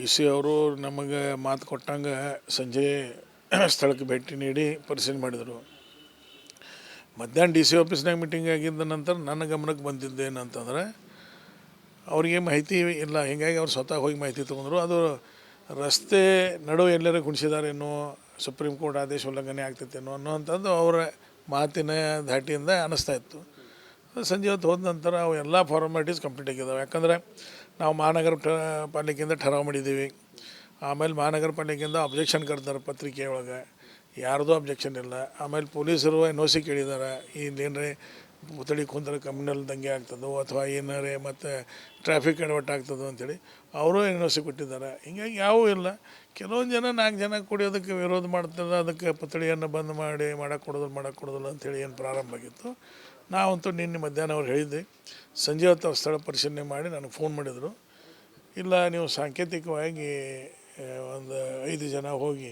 D C ಅವರು ನಮಗೆ ಮಾತು ಕೊಟ್ಟಂಗೆ ಸಂಜೆ ಸ್ಥಳಕ್ಕೆ ಭೇಟಿ ನೀಡಿ ಪರಿಶೀಲನೆ ಮಾಡಿದರು. ಮಧ್ಯಾಹ್ನ ಡಿ ಸಿ ಆಫೀಸ್ನಾಗ ಮೀಟಿಂಗ್ ಆಗಿದ್ದ ನಂತರ ನನ್ನ ಗಮನಕ್ಕೆ ಬಂದಿದ್ದೇನಂತಂದ್ರೆ ಅವ್ರಿಗೆ ಮಾಹಿತಿ ಇಲ್ಲ, ಹೀಗಾಗಿ ಅವ್ರು ಸ್ವತಃ ಹೋಗಿ ಮಾಹಿತಿ ತೊಗೊಂಡ್ರು. ಅದು ರಸ್ತೆ ನಡುವೆ ಎಲ್ಲರೂ ಗುಣಿಸಿದಾರೇನೋ, ಸುಪ್ರೀಂ ಕೋರ್ಟ್ ಆದೇಶ ಉಲ್ಲಂಘನೆ ಆಗ್ತೈತೇನೋ ಅನ್ನೋವಂಥದ್ದು ಅವರ ಮಾತಿನ ಧಾಟಿಯಿಂದ ಅನ್ನಿಸ್ತಾ ಇತ್ತು. ಸಂಜೆ ಹೊತ್ತು ಹೋದ ನಂತರ ಅವು ಎಲ್ಲ ಫಾರ್ಮಾಲಿಟೀಸ್ ಕಂಪ್ಲೀಟ್ ಆಗಿದ್ದಾವೆ. ಯಾಕಂದರೆ ನಾವು ಮಹಾನಗರ ಪಾಲಿಕೆಯಿಂದ ಠರಾವು ಮಾಡಿದ್ದೀವಿ. ಆಮೇಲೆ ಮಹಾನಗರ ಪಾಲಿಕೆಯಿಂದ ಅಬ್ಜೆಕ್ಷನ್ ಕರೆದಾರೆ ಪತ್ರಿಕೆ ಒಳಗೆ, ಯಾರ್ದೂ ಅಬ್ಜೆಕ್ಷನ್ ಇಲ್ಲ. ಆಮೇಲೆ ಪೊಲೀಸರು NOC ಕೇಳಿದ್ದಾರೆ, ಇಲ್ಲೇನ್ರಿ ಪುತ್ಥಳಿ ಕುಂದ್ರೆ ಕಮ್ಯುನಲ್ ದಂಗೆ ಆಗ್ತದೋ ಅಥವಾ ಏನಾರೇ ಮತ್ತು ಟ್ರಾಫಿಕ್ ಎಡವಟ್ಟು ಆಗ್ತದೋ ಅಂಥೇಳಿ ಅವರು NOC ಕೊಟ್ಟಿದ್ದಾರೆ. ಹಿಂಗಾಗಿ ಯಾವೂ ಇಲ್ಲ. ಕೆಲವೊಂದು ಜನ 4 ಜನ ಕುಡಿಯೋದಕ್ಕೆ ವಿರೋಧ ಮಾಡ್ತಾರೆ, ಅದಕ್ಕೆ ಪುತ್ಥಳಿಯನ್ನು ಬಂದ್ ಮಾಡಿ ಮಾಡಕ್ಕೆ ಕೊಡೋದಿಲ್ಲ ಅಂಥೇಳಿ ಏನು ಪ್ರಾರಂಭ ಆಗಿತ್ತು. ನಾವಂತೂ ನಿನ್ನೆ ಮಧ್ಯಾಹ್ನ ಅವ್ರು ಹೇಳಿದ್ದೆ. ಸಂಜೆ ಹೊತ್ತು ಅವ್ರು ಸ್ಥಳ ಪರಿಶೀಲನೆ ಮಾಡಿ ನನಗೆ ಫೋನ್ ಮಾಡಿದರು. ಇಲ್ಲ, ನೀವು ಸಾಂಕೇತಿಕವಾಗಿ ಒಂದು 5 ಜನ ಹೋಗಿ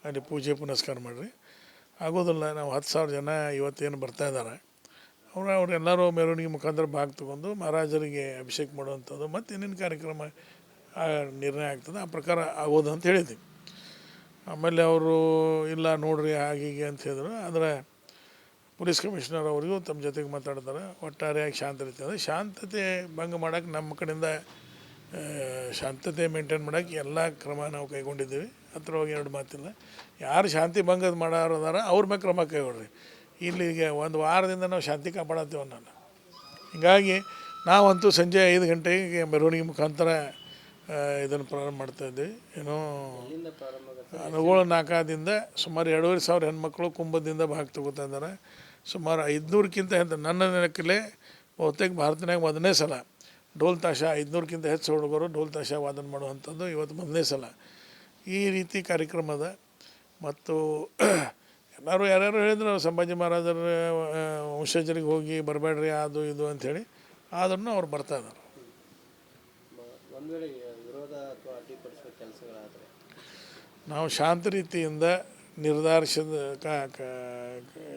ಅಲ್ಲಿ ಪೂಜೆ ಪುನಸ್ಕಾರ ಮಾಡಿರಿ, ಆಗೋದಿಲ್ಲ. ನಾವು 10,000 ಜನ ಇವತ್ತೇನು ಬರ್ತಾಯಿದ್ದಾರೆ ಅವರೆಲ್ಲರೂ ಮೆರವಣಿಗೆ ಮುಖಾಂತರ ಭಾಗ ತೊಗೊಂಡು ಮಹಾರಾಜರಿಗೆ ಅಭಿಷೇಕ ಮಾಡುವಂಥದ್ದು ಮತ್ತು ಇನ್ನೇನು ಕಾರ್ಯಕ್ರಮ ನಿರ್ಣಯ ಆಗ್ತದೆ, ಆ ಪ್ರಕಾರ ಆಗೋದು ಅಂತ ಹೇಳಿದ್ವಿ. ಆಮೇಲೆ ಅವರು ಇಲ್ಲ ನೋಡ್ರಿ ಹೀಗೆ ಅಂತ ಹೇಳಿದ್ರು. ಆದರೆ ಪೊಲೀಸ್ ಕಮಿಷನರ್ ಅವರಿಗೂ ತಮ್ಮ ಜೊತೆಗೆ ಮಾತಾಡ್ತಾರೆ. ಒಟ್ಟಾರೆಯಾಗಿ ಶಾಂತ ರೀತಿ ಅಂದರೆ ಶಾಂತತೆ ಭಂಗ ಮಾಡೋಕ್ಕೆ ನಮ್ಮ ಕಡೆಯಿಂದ ಶಾಂತತೆ ಮೇಂಟೈನ್ ಮಾಡೋಕ್ಕೆ ಎಲ್ಲ ಕ್ರಮ ನಾವು ಕೈಗೊಂಡಿದ್ದೀವಿ. ಹತ್ರವಾಗಿ 2 ಮಾತಿಲ್ಲ. ಯಾರು ಶಾಂತಿ ಭಂಗದ ಮಾಡೋದಾರ ಅವ್ರ ಮೇಲೆ ಕ್ರಮ ಕೈಗೊಳ್ರಿ. ಇಲ್ಲಿಗೆ ಒಂದು ವಾರದಿಂದ ನಾವು ಶಾಂತಿ ಕಾಪಾಡತ್ತೀವಿ ನಾನು. ಹೀಗಾಗಿ ನಾವಂತೂ ಸಂಜೆ 5 ಗಂಟೆಗೆ ಮೆರವಣಿಗೆ ಮುಖಾಂತರ ಇದನ್ನು ಪ್ರಾರಂಭ ಮಾಡ್ತಾಯಿದ್ವಿ. ಏನೋ ಅನುಗೋಳ ನಾಕಾದಿಂದ ಸುಮಾರು 2,500 ಹೆಣ್ಮಕ್ಳು ಕುಂಭದಿಂದ ಭಾಗ ತಗೋತಾ ಇದ್ದಾರೆ. ಸುಮಾರು 500ಕ್ಕಿಂತ ನನ್ನ ಲೆಕ್ಕಲೆ ಬಹುತೇಕ ಭಾರತನಾಗ ಮೊದಲನೇ ಸಲ ಡೋಲ್ ತಾಶ 500ಕ್ಕಿಂತ ಹೆಚ್ಚು ಹುಡುಗರು ಡೋಲ್ ತಾಶ ವಾದನ ಮಾಡುವಂಥದ್ದು ಇವತ್ತು ಮೊದಲನೇ ಸಲ ಈ ರೀತಿ ಕಾರ್ಯಕ್ರಮ ಅದ. ಮತ್ತು ಎಲ್ಲರೂ ಯಾರ್ಯಾರು ಹೇಳಿದ್ರು ಸಂಭಾಜಿ ಮಹಾರಾಜರ ವಂಶಜರಿಗೆ ಹೋಗಿ ಬರಬೇಡ್ರಿ ಅದು ಇದು ಅಂಥೇಳಿ, ಆದ್ರೂ ಅವ್ರು ಬರ್ತಾ ಇದ್ದಾರೆ. ನಾವು ಶಾಂತ ರೀತಿಯಿಂದ ನಿರ್ಧಾರಿಸಿದ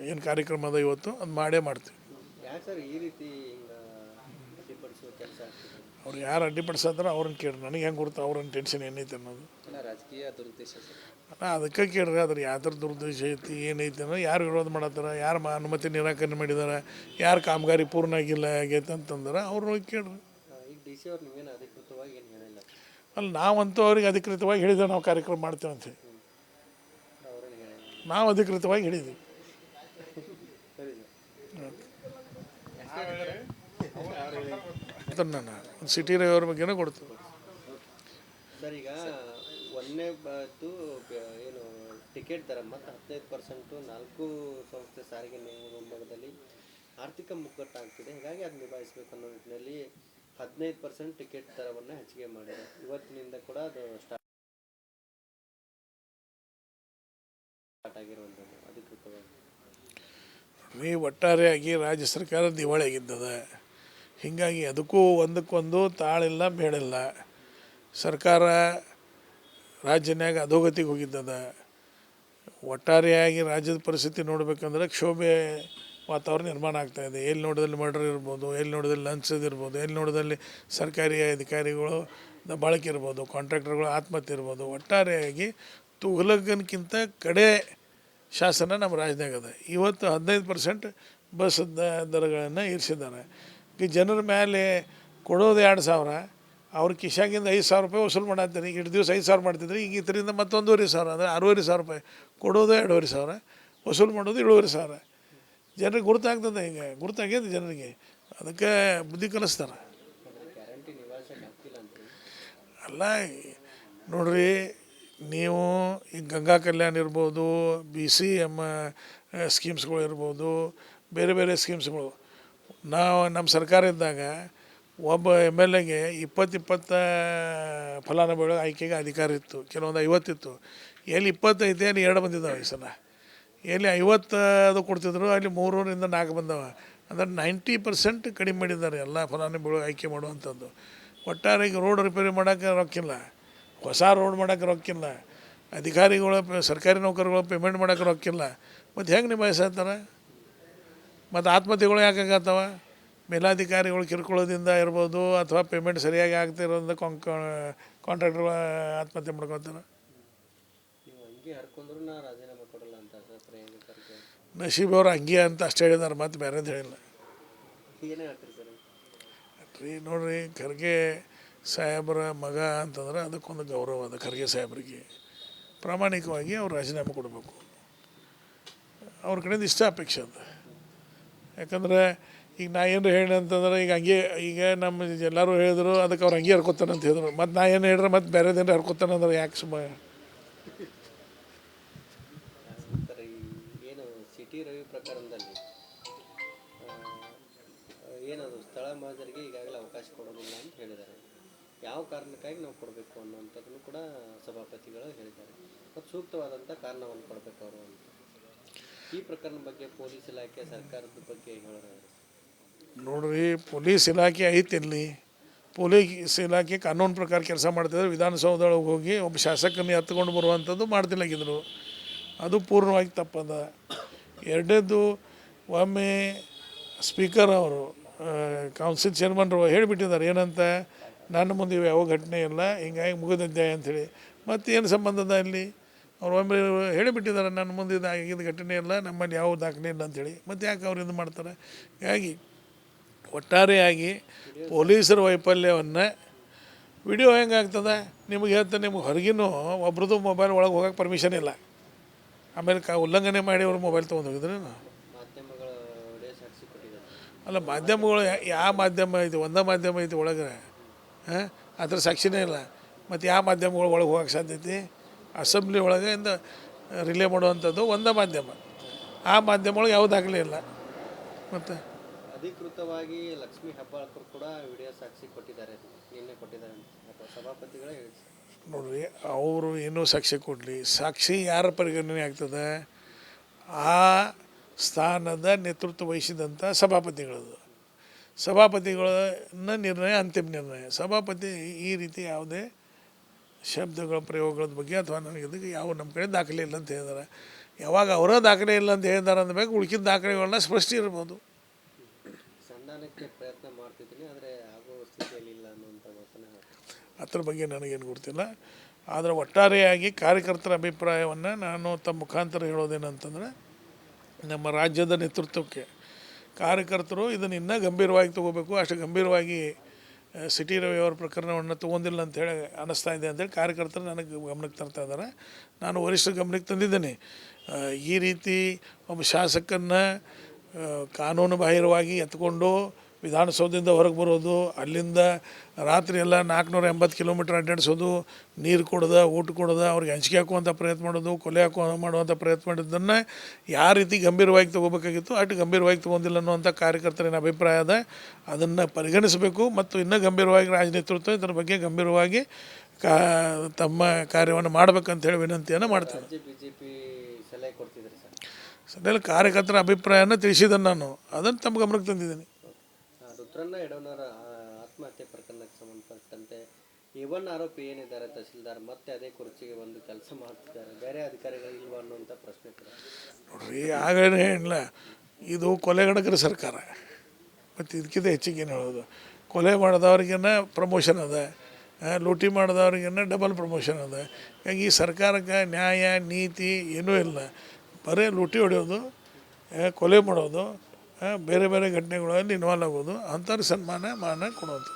ಏನು ಕಾರ್ಯಕ್ರಮ ಅದ ಇವತ್ತು ಅದು ಮಾಡೇ ಮಾಡ್ತೀವಿ. ಅವ್ರು ಯಾರು ಅಡ್ಡಿಪಡಿಸಿದ್ರೆ ಅವ್ರನ್ನ ಕೇಳ್ರಿ, ನನಗೆ ಹೆಂಗೆ ಗೊತ್ತು ಅವ್ರನ್ನ ಟೆನ್ಷನ್ ಏನೈತೆ ಅನ್ನೋದು. ರಾಜಕೀಯ ದುರುದ್ದೇಶ ಅದಕ್ಕೆ ಕೇಳ್ರಿ, ಅದ್ರ ಯಾವ್ದ್ರ ದುರುದ್ದೇಶ ಐತಿ ಏನೈತೆ ಅನ್ನೋ, ಯಾರು ವಿರೋಧ ಮಾಡತ್ತಾರ, ಯಾರು ಅನುಮತಿ ನಿರಾಕರಣೆ ಮಾಡಿದಾರೆ, ಯಾರು ಕಾಮಗಾರಿ ಪೂರ್ಣ ಆಗಿಲ್ಲ ಆಗೈತೆ ಅಂತಂದ್ರೆ ಅವ್ರು ಹೋಗಿ ಕೇಳ್ರಿ. ಅಲ್ಲ, ನಾವಂತೂ ಅವ್ರಿಗೆ ಅಧಿಕೃತವಾಗಿ ಹೇಳಿದ್ದೇವೆ ನಾವು ಕಾರ್ಯಕ್ರಮ ಮಾಡ್ತೇವೆ ಅಂಥೇಳಿ. ನಾವು ಅಧಿಕೃತವಾಗಿ ಹೇಳಿದ್ವಿ. ನಾನು ಒಂದು ಸಿಟಿ ರವಿಯವ್ರ ಬಗ್ಗೆನೂ ಕೊಡ್ತೀವಿ ಸರ್. ಈಗ ಒಂದನೇ ಏನು ಟಿಕೆಟ್ ದರ ಮತ್ತು 15% 4 ಸಂಸ್ಥೆ ಸಾರಿಗೆ ಮುಂಭಾಗದಲ್ಲಿ ಆರ್ಥಿಕ ಮುಗ್ಗಟ್ಟಾಗ್ತಿದೆ. ಹೀಗಾಗಿ ಅದು ನಿಭಾಯಿಸಬೇಕು ಅನ್ನೋ ನಿಟ್ಟಿನಲ್ಲಿ 15% ಟಿಕೆಟ್ ದರವನ್ನು ಹೆಚ್ಚಿಗೆ ಮಾಡಿದೆ. ಇವತ್ತಿನಿಂದ ಕೂಡ ಅದು ಸ್ಟಾರ್ಟ್ ಆಗಿರುವಂಥದ್ದು ಅಧಿಕೃತವಾಗಿ. ಒಟ್ಟಾರೆಯಾಗಿ ರಾಜ್ಯ ಸರ್ಕಾರ ದಿವಾಳಿ ಆಗಿದ್ದದ. ಹೀಗಾಗಿ ಅದಕ್ಕೂ ಒಂದಕ್ಕೊಂದು ತಾಳಿಲ್ಲ ಬೇಡಿಲ್ಲ. ಸರ್ಕಾರ ರಾಜ್ಯನ್ಯಾಗ ಅಧೋಗತಿಗೆ ಹೋಗಿದ್ದದ. ಒಟ್ಟಾರೆಯಾಗಿ ರಾಜ್ಯದ ಪರಿಸ್ಥಿತಿ ನೋಡಬೇಕಂದ್ರೆ ಕ್ಷೋಭೆ ವಾತಾವರಣ ನಿರ್ಮಾಣ ಆಗ್ತಾಯಿದೆ. ಎಲ್ಲಿ ನೋಡಿದಲ್ಲಿ ಮರ್ಡರ್ ಇರ್ಬೋದು, ಎಲ್ಲಿ ನೋಡಿದಲ್ಲಿ ಲಂಚದಿರ್ಬೋದು, ಎಲ್ಲಿ ನೋಡಿದಲ್ಲಿ ಸರ್ಕಾರಿ ಅಧಿಕಾರಿಗಳು ದಬ್ಬಾಳಿಕೆ ಇರ್ಬೋದು, ಕಾಂಟ್ರಾಕ್ಟರ್ಗಳು ಆತ್ಮಹತ್ಯೆ ಇರ್ಬೋದು. ಒಟ್ಟಾರೆಯಾಗಿ ತುಘಲಕ್ಕಿಂತ ಕಡೆ ಶಾಸನ ನಮ್ಮ ರಾಜ್ಯದಾಗ ಅದ. ಇವತ್ತು 15% ಬಸ್ ದರಗಳನ್ನು ಇರಿಸಿದ್ದಾರೆ. ಈ ಜನರ ಮೇಲೆ ಕೊಡೋದು 2,000, ಅವ್ರ ಕಿಶಾಗಿಂದ 5,000 ರೂಪಾಯಿ ವಸೂಲು ಮಾಡತ್ತೀರಿ. ಇಷ್ಟು ದಿವಸ 5,000 ಮಾಡ್ತಿದ್ರಿ, ಈಗ ಇದರಿಂದ ಮತ್ತು 1,500 ಅಂದರೆ 6,500 ರೂಪಾಯಿ ಕೊಡೋದು 2,500, ವಸೂಲು ಮಾಡೋದು 7,500. ಜನರಿಗೆ ಗುರುತಾಗ್ತದೆ, ಈಗ ಗುರುತಾಗ್ಯದ ಜನರಿಗೆ. ಅದಕ್ಕೆ ಬುದ್ಧಿ ಕಲಿಸ್ತಾರೆ. ಅಲ್ಲ ನೋಡ್ರಿ, ನೀವು ಈಗ ಗಂಗಾ ಕಲ್ಯಾಣ ಇರ್ಬೋದು, BCM ಸ್ಕೀಮ್ಸ್ಗಳು ಇರ್ಬೋದು, ಬೇರೆ ಬೇರೆ ಸ್ಕೀಮ್ಸ್ಗಳು. ನಾವು ನಮ್ಮ ಸರ್ಕಾರ ಇದ್ದಾಗ ಒಬ್ಬ MLAಗೆ 20 ಫಲಾನುಭವಿಗಳ ಆಯ್ಕೆಗೆ ಅಧಿಕಾರ ಇತ್ತು. ಕೆಲವೊಂದು 50 ಇತ್ತು. ಎಲ್ಲಿ 20 ಐತೆ ಅಲ್ಲಿ 2 ಬಂದಿದ್ದಾವೆ ಈ ಸಲ. ಎಲ್ಲಿ 50 ಅದು ಕೊಡ್ತಿದ್ರು ಅಲ್ಲಿ 3ರಿಂದ 4 ಬಂದವ. ಅಂದರೆ 90% ಕಡಿಮೆ ಮಾಡಿದ್ದಾರೆ ಎಲ್ಲ ಫಲಾನುಭವಿಗಳು ಆಯ್ಕೆ ಮಾಡುವಂಥದ್ದು. ಒಟ್ಟಾರೆ ಈಗ ರೋಡ್ ರಿಪೇರಿ ಮಾಡೋಕ್ಕೆ ರೊಕ್ಕಿಲ್ಲ, ಹೊಸ ರೋಡ್ ಮಾಡೋಕ್ಕೆ ರೊಕ್ಕಿಲ್ಲ, ಅಧಿಕಾರಿಗಳು ಸರ್ಕಾರಿ ನೌಕರಿಗಳು ಪೇಮೆಂಟ್ ಮಾಡೋಕ್ಕೆ ರೊಕ್ಕಿಲ್ಲ. ಮತ್ತು ಹೆಂಗೆ ನಿಭಾಯಿಸ್ತಾರೆ? ಮತ್ತು ಆತ್ಮಹತ್ಯೆಗಳು ಯಾಕಾಗತ್ತವ? ಮೇಲಾಧಿಕಾರಿಗಳು ಕಿರ್ಕೊಳ್ಳೋದ್ರಿಂದ ಇರ್ಬೋದು ಅಥವಾ ಪೇಮೆಂಟ್ ಸರಿಯಾಗಿ ಆಗ್ತಿರೋದ್ರಿಂದ ಕಾಂಟ್ರಾಕ್ಟರ್ ಆತ್ಮಹತ್ಯೆ ಮಾಡ್ಕೊತಾರೆ. ನೀವು ಹಂಗೆ ಹರ್ಕೊಂಡ್ರು ನಾ ರಾಜೀನಾಮೆ ಕೊಡಲ್ಲ ಅಂತ ಸರ್ ಪ್ರಿಯಾಂಕ ಖರ್ಗೆ. ನಶೀಬ್ ಅವ್ರು ಹಂಗೆ ಅಂತ ಅಷ್ಟೇ ಹೇಳಿದಾರೆ, ಮತ್ತು ಬೇರೆ ಅಂತ ಹೇಳಿಲ್ಲ. ಏನೇ ಹೇಳ್ತೀರಿ ಸರ್? ರೀ ನೋಡ್ರಿ, ಖರ್ಗೆ ಸಾಹೇಬರ ಮಗ ಅಂತಂದ್ರೆ ಅದಕ್ಕೊಂದು ಗೌರವ ಅದ. ಖರ್ಗೆ ಸಾಹೇಬರಿಗೆ ಪ್ರಾಮಾಣಿಕವಾಗಿ ಅವ್ರು ರಾಜೀನಾಮೆ ಕೊಡಬೇಕು. ಅವ್ರ ಕಡೆಯಿಂದ ಇಷ್ಟ ಅಪೇಕ್ಷೆ ಅದ. ಯಾಕಂದ್ರೆ ಈಗ ನಾ ಏನು ಹೇಳಿ ಅಂತಂದ್ರೆ ಈಗ ಹಂಗೆ ಈಗ ನಮ್ಮ ಎಲ್ಲರೂ ಹೇಳಿದ್ರು ಅದಕ್ಕೆ ಅವ್ರು ಹಂಗೆ ಹರ್ಕೊತಾನೆ ಅಂತ ಹೇಳಿದ್ರು. ಮತ್ತು ನಾ ಏನು ಹೇಳಿದ್ರೆ ಮತ್ತು ಬೇರೆದೇನು ಹರ್ಕೊತಾನೆ ಅಂದ್ರೆ ಯಾಕೆ ಸುಮ್ಮನೆ. ಸರ್ ಏನು ಸಿಟಿ ರವಿ ಪ್ರಕರಣದಲ್ಲಿ ಏನದು ಸ್ಥಳ ಮಾಜರಿಗೆ ಈಗಾಗಲೇ ಅವಕಾಶ ಕೊಡೋದಿಲ್ಲ ಅಂತ ಹೇಳಿದ್ದಾರೆ. ಯಾವ ಕಾರಣಕ್ಕಾಗಿ ನಾವು ಕೊಡಬೇಕು ಅನ್ನುವಂಥದ್ದನ್ನು ಕೂಡ ಸಭಾಪತಿಗಳು ಹೇಳಿದ್ದಾರೆ. ಮತ್ತು ಸೂಕ್ತವಾದಂಥ ಕಾರಣವನ್ನು ಕೊಡಬೇಕು ಅವರು ಅಂತ. ಈ ಪ್ರಕರಣ ಬಗ್ಗೆ ಪೊಲೀಸ್ ಇಲಾಖೆ ಸರ್ಕಾರದ ಬಗ್ಗೆ ಹೇಳೋರು ನೋಡ್ರಿ, ಪೊಲೀಸ್ ಇಲಾಖೆ ಐತಿ ಇಲ್ಲಿ. ಪೊಲೀಸ್ ಇಲಾಖೆ ಕಾನೂನು ಪ್ರಕಾರ ಕೆಲಸ ಮಾಡ್ತಿದ್ರೆ ವಿಧಾನಸೌಧದೊಳಗೆ ಹೋಗಿ ಒಬ್ಬ ಶಾಸಕನ ಎತ್ಕೊಂಡು ಬರುವಂಥದ್ದು ಮಾಡ್ತಿಲ್ಲಾಗಿದ್ರು. ಅದು ಪೂರ್ಣವಾಗಿ ತಪ್ಪದ. ಎರಡನೇದು, ಒಮ್ಮೆ ಸ್ಪೀಕರ್ ಅವರು ಕೌನ್ಸಿಲ್ ಚೇರ್ಮನ್ರು ಹೇಳಿಬಿಟ್ಟಿದ್ದಾರೆ ಏನಂತ, ನನ್ನ ಮುಂದೆ ಯಾವ ಘಟನೆ ಇಲ್ಲ, ಹಿಂಗಾಗಿ ಮುಗಿದದ್ದೆ ಅಂಥೇಳಿ. ಮತ್ತೇನು ಸಂಬಂಧದ ಇಲ್ಲಿ? ಅವ್ರು ಒಮ್ಮೆ ಹೇಳಿಬಿಟ್ಟಿದ್ದಾರೆ ನನ್ನ ಮುಂದೆ ಇದು ಆಗಿದ್ದ ಘಟನೆ ಇಲ್ಲ, ನಮ್ಮಲ್ಲಿ ಯಾವ ದಾಖಲೆ ಇಲ್ಲ ಅಂಥೇಳಿ. ಮತ್ತು ಯಾಕೆ ಅವ್ರು ಇದು ಮಾಡ್ತಾರೆ? ಹೀಗಾಗಿ ಒಟ್ಟಾರೆಯಾಗಿ ಪೊಲೀಸರ ವೈಫಲ್ಯವನ್ನು ವಿಡಿಯೋ ಹೆಂಗೆ ಆಗ್ತದೆ ನಿಮಗೆ ಹೇಳ್ತಾರೆ. ನಿಮ್ಗೆ ಹೊರಗಿನೂ ಒಬ್ರದ್ದು ಮೊಬೈಲ್ ಒಳಗೆ ಹೋಗೋಕೆ ಪರ್ಮಿಷನ್ ಇಲ್ಲ. ಆಮೇಲೆ ಉಲ್ಲಂಘನೆ ಮಾಡಿ ಅವ್ರು ಮೊಬೈಲ್ ತೊಗೊಂಡು ಹೋಗಿದ್ರೆ ಮಾಧ್ಯಮಗಳ ವಿಡಿಯೋ ಸಾಕ್ಷಿ ಕೊಟ್ಟಿದ್ದಾರೆ. ಅಲ್ಲ, ಮಾಧ್ಯಮಗಳು ಯಾವ ಮಾಧ್ಯಮ ಐತಿ? ಒಂದೇ ಮಾಧ್ಯಮ ಐತಿ ಒಳಗೆ, ಹಾಂ, ಅದ್ರ ಸಾಕ್ಷಿನೇ ಇಲ್ಲ. ಮತ್ತು ಯಾವ ಮಾಧ್ಯಮಗಳು ಒಳಗೆ ಹೋಗೋಕ್ಕೆ ಸಾಧ್ಯತೆ? ಅಸೆಂಬ್ಲಿ ಒಳಗೆ ಇಂದ ರಿಲೇ ಮಾಡುವಂಥದ್ದು ಒಂದೇ ಮಾಧ್ಯಮ. ಆ ಮಾಧ್ಯಮ ಒಳಗೆ ಯಾವ ದಾಖಲೆ ಇಲ್ಲ. ಮತ್ತು ಅಧಿಕೃತವಾಗಿ ಲಕ್ಷ್ಮೀ ಹೆಬ್ಬಾಳ್ಕರ್ ಕೂಡ ವಿಡಿಯೋ ಸಾಕ್ಷಿ ಕೊಟ್ಟಿದ್ದಾರೆ, ನಿನ್ನೆ ಕೊಟ್ಟಿದ್ದಾರೆ ಅಥವಾ ಸಭಾಪತಿಗಳೇ ಹೇಳಿ. ನೋಡ್ರಿ, ಅವರು ಏನೂ ಸಾಕ್ಷಿ ಕೊಡಲಿ, ಸಾಕ್ಷಿ ಯಾರ ಪರಿಗಣನೆ ಆಗ್ತದೆ? ಆ ಸ್ಥಾನದ ನೇತೃತ್ವ ವಹಿಸಿದಂಥ ಸಭಾಪತಿಗಳದು. ಸಭಾಪತಿಗಳನ್ನ ನಿರ್ಣಯ ಅಂತಿಮ ನಿರ್ಣಯ. ಸಭಾಪತಿ ಈ ರೀತಿ ಯಾವುದೇ ಶಬ್ದಗಳ ಪ್ರಯೋಗಗಳ ಬಗ್ಗೆ ಅಥವಾ ನನಗೆ ಇದಕ್ಕೆ ಯಾವ ನಮ್ಮ ಕಡೆ ದಾಖಲೆ ಇಲ್ಲ ಅಂತ ಹೇಳಿದಾರೆ. ಯಾವಾಗ ಅವರ ದಾಖಲೆ ಇಲ್ಲ ಅಂತ ಹೇಳಿದಾರೆ ಅಂದಬೇಕು, ಉಳ್ಕಿದ ದಾಖಲೆಗಳನ್ನ ಸ್ಪಷ್ಟ ಇರ್ಬೋದು. ಸಂಧಾನಕ್ಕೆ ಪ್ರಯತ್ನ ಮಾಡ್ತಿದ್ದೀನಿ, ಆದರೆ ಆಗೋ ಸ್ಥಿತಿಯಲ್ಲಿ ಇಲ್ಲ ಅನ್ನುವಂಥ ವಚನ. ಅದ್ರ ಬಗ್ಗೆ ನನಗೇನು ಗೊತ್ತಿಲ್ಲ. ಆದರೆ ಒಟ್ಟಾರೆಯಾಗಿ ಕಾರ್ಯಕರ್ತರ ಅಭಿಪ್ರಾಯವನ್ನು ನಾನು ತಮ್ಮ ಮುಖಾಂತರ ಹೇಳೋದೇನಂತಂದರೆ, ನಮ್ಮ ರಾಜ್ಯದ ನೇತೃತ್ವಕ್ಕೆ ಕಾರ್ಯಕರ್ತರು ಇದನ್ನು ಇನ್ನೂ ಗಂಭೀರವಾಗಿ ತೊಗೋಬೇಕು. ಅಷ್ಟು ಗಂಭೀರವಾಗಿ ಸಿಟಿ ರವಿ ಅವರ ಪ್ರಕರಣವನ್ನು ತೊಗೊಂಡಿಲ್ಲ ಅಂಥೇಳಿ ಅನ್ನಿಸ್ತಾ ಇದೆ ಅಂತೇಳಿ ಕಾರ್ಯಕರ್ತರು ನನಗೆ ಗಮನಕ್ಕೆ ತರ್ತಾ ಇದ್ದಾರೆ. ನಾನು ವರಿಷ್ಠರ ಗಮನಕ್ಕೆ ತಂದಿದ್ದೇನೆ. ಈ ರೀತಿ ಒಬ್ಬ ಶಾಸಕನ್ನ ಕಾನೂನು ಬಾಹಿರವಾಗಿ ಎತ್ಕೊಂಡು ವಿಧಾನಸೌಧದಿಂದ ಹೊರಗೆ ಬರೋದು, ಅಲ್ಲಿಂದ ರಾತ್ರಿ ಎಲ್ಲ 480 ಕಿಲೋಮೀಟ್ರ್ ಅಡ್ಡಾಡಿಸೋದು, ನೀರು ಕೊಡೋದು, ಊಟ ಕೊಡೋದು, ಅವ್ರಿಗೆ ಹಂಚಿಕೆ ಹಾಕುವಂಥ ಪ್ರಯತ್ನ ಮಾಡೋದು, ಕೊಲೆ ಮಾಡುವಂಥ ಪ್ರಯತ್ನ ಮಾಡಿದ್ದನ್ನು ಯಾವ ರೀತಿ ಗಂಭೀರವಾಗಿ ತೊಗೋಬೇಕಾಗಿತ್ತು ಅಷ್ಟು ಗಂಭೀರವಾಗಿ ತೊಗೊಂಡಿಲ್ಲ ಅನ್ನುವಂಥ ಕಾರ್ಯಕರ್ತರಿನ ಅಭಿಪ್ರಾಯ ಅದ. ಅದನ್ನು ಪರಿಗಣಿಸಬೇಕು ಮತ್ತು ಇನ್ನೂ ಗಂಭೀರವಾಗಿ ರಾಜನೇತೃತ್ವ ಇದರ ಬಗ್ಗೆ ಗಂಭೀರವಾಗಿ ತಮ್ಮ ಕಾರ್ಯವನ್ನು ಮಾಡಬೇಕಂತೇಳಿ ವಿನಂತಿಯನ್ನು ಮಾಡ್ತೇನೆ. ಬಿಜೆಪಿ ಸಲಹೆ ಕೊಡ್ತಿದ್ದಾರೆ ಸರ್. ಸದ್ಯ ಕಾರ್ಯಕರ್ತರ ಅಭಿಪ್ರಾಯನ ತಿಳಿಸಿದ್ದನ್ನು ನಾನು ಅದನ್ನು ತಮ್ಮ ಗಮನಕ್ಕೆ ತಂದಿದ್ದೀನಿ. ರುದ್ರಣ್ಣ ಯಡವನವರ ಆತ್ಮಹತ್ಯೆ ಪ್ರಕರಣಕ್ಕೆ ಸಂಬಂಧಪಟ್ಟಂತೆ ಇವನ್ ಆರೋಪಿ ಏನಿದ್ದಾರೆ ತಹಸೀಲ್ದಾರ್ ಮತ್ತೆ ಅದೇ ಕುರ್ಚಿಗೆ ಬಂದು ಕೆಲಸ ಮಾಡ್ತಿದ್ದಾರೆ, ಬೇರೆ ಅಧಿಕಾರಿಗಳು ಇಲ್ವಾ ಅನ್ನುವಂಥ ಪ್ರಶ್ನೆ ಕೂಡ. ನೋಡ್ರಿ, ಆಗಲೇ ಹೇಳಿಲ್ಲ, ಇದು ಕೊಲೆಗಡಕರ ಸರ್ಕಾರ. ಮತ್ತು ಇದಕ್ಕಿಂತ ಹೆಚ್ಚಿಗೆ ಏನು ಹೇಳೋದು? ಕೊಲೆ ಮಾಡಿದವ್ರಿಗೇನ ಪ್ರಮೋಷನ್ ಅದ, ಲೂಟಿ ಮಾಡಿದವ್ರಿಗೇನ ಡಬಲ್ ಪ್ರಮೋಷನ್ ಅದ. ಹೀಗಾಗಿ ಈ ಸರ್ಕಾರಕ್ಕೆ ನ್ಯಾಯ ನೀತಿ ಏನೂ ಇಲ್ಲ. ಬರೀ ಲೂಟಿ ಹೊಡೆಯೋದು, ಕೊಲೆ ಮಾಡೋದು, ಬೇರೆ ಬೇರೆ ಘಟನೆಗಳಲ್ಲಿ ಇನ್ವಾಲ್ವ್ ಆಗೋದು, ಅಂಥವ್ರಿಗೆ ಸನ್ಮಾನ ಮಾನ ಕೊಡೋದು.